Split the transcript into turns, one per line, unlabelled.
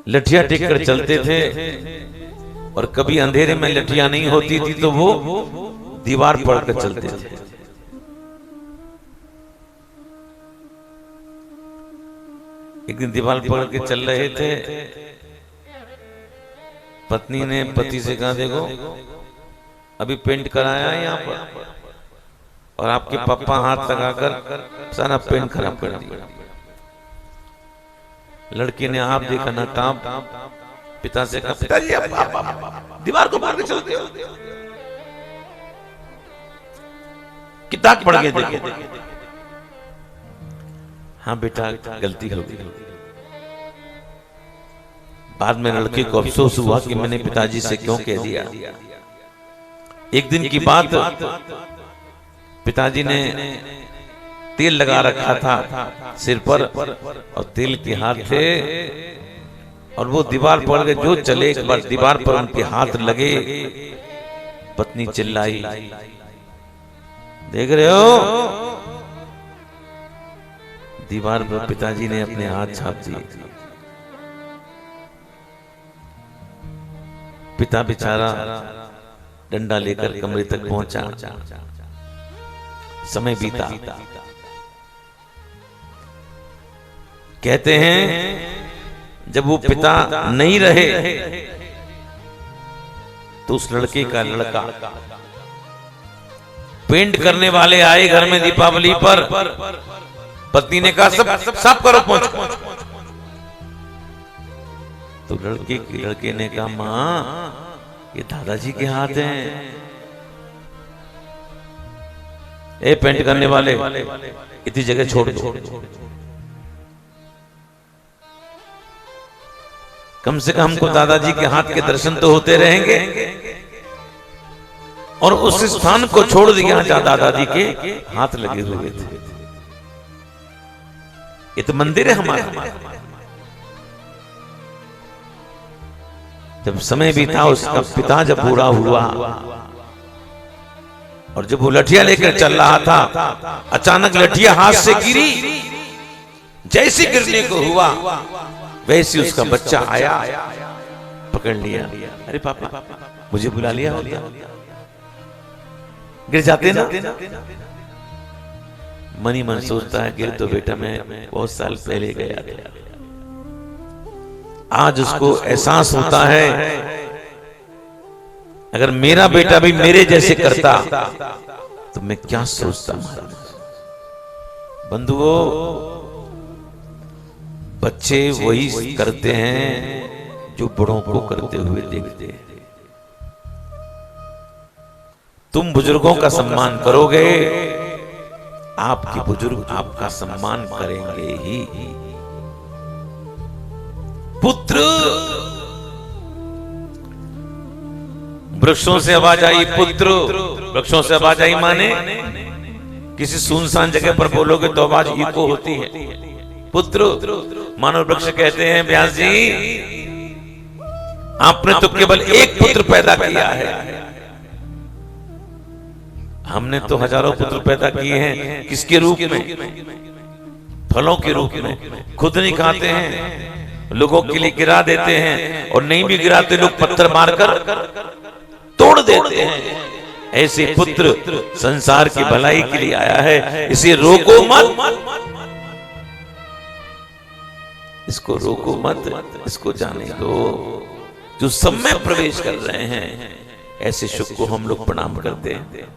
लठिया take कर चलते थे, और कभी अंधेरे में लठिया नहीं होती थी तो वो दीवार पढ़कर चलते थे। एक दिन दीवार पढ़ के चल रहे थे, पत्नी ने पति से कहा, देखो अभी पेंट कराया है यहाँ पर, और आपके पापा हाथ लगाकर सारा पेंट खराब कर दिया। लड़की ने आप देखा ना काम, पिता से कहा, पिताजी आप दीवार को मार के चलते हो, किताब पढ़ के देखे। हाँ बेटा गलती हो गई। बाद में लड़के को अफसोस हुआ कि मैंने पिताजी से क्यों कह दिया। एक दिन की बात, पिताजी ने तेल लगा रखा था सिर पर, और तेल के हाथ थे, और वो दीवार पर गए, जो चले एक बार दीवार पर उनके हाथ लगे। पत्नी चिल्लाई, देख रहे हो, दीवार पर पिताजी ने अपने हाथ छाप दिए। पिता बेचारा डंडा लेकर कमरे तक पहुंचा। समय बीता। कहते हैं जब वो पिता नहीं रहे तो उस लड़के का लड़का, पेंट करने वाले आए घर में दीपावली पर। पत्नी ने कहा सब साफ करो, पहुंच। तो लड़के ने कहा, मां ये दादाजी के हाथ हैं। ए पेंट करने वाले, इतनी जगह छोड़ दो, कम से कम हमको दादाजी के हाथ के दर्शन तो होते रहेंगे। और उस स्थान को छोड़ दिया जहां दादाजी के हाथ लगे हुए थे। ये तो मंदिर है हमारा। जब समय बीता, उसका पिता जब बूढ़ा हुआ, और जब वो लठिया लेकर चल रहा था, अचानक लठिया हाथ से गिरी। जैसे गिरने को हुआ, वैसे उसका बच्चा आया, पकड़ लिया। अरे पापा मुझे बुला लिया होता, गिर जाते ना। मन ही मन सोचता है, गिर तो बेटा मैं बहुत साल पहले गया था। आज उसको एहसास होता है, अगर मेरा बेटा भी मेरे जैसे करता तो मैं क्या सोचता। बंधुओं, बच्चे वही करते हैं जो बड़ों को करते हुए देखते हैं। तुम बुजुर्गों का सम्मान करोगे, आपके बुजुर्ग आपका सम्मान करेंगे ही। पुत्र, वृक्षों से आवाज आई पुत्र, वृक्षों से आवाज आई माने किसी सुनसान जगह पर बोलोगे तो आवाज इको होती है। पुत्र, मानो वृक्ष कहते हैं, व्यास जी आपने तो केवल एक पुत्र पैदा किया है, हमने तो हजारों पुत्र पैदा किए हैं। किसके रूप में? फलों के रूप में। खुद नहीं खाते हैं, लोगों के लिए गिरा देते हैं, और नहीं भी गिराते लोग पत्थर मारकर तोड़ देते हैं। ऐसे पुत्र संसार की भलाई के लिए आया है, इसे रोको मत, इसको रोको मत, इसको जाने दो। जो सब में प्रवेश कर रहे हैं, ऐसे शुभ को हम लोग प्रणाम करते हैं।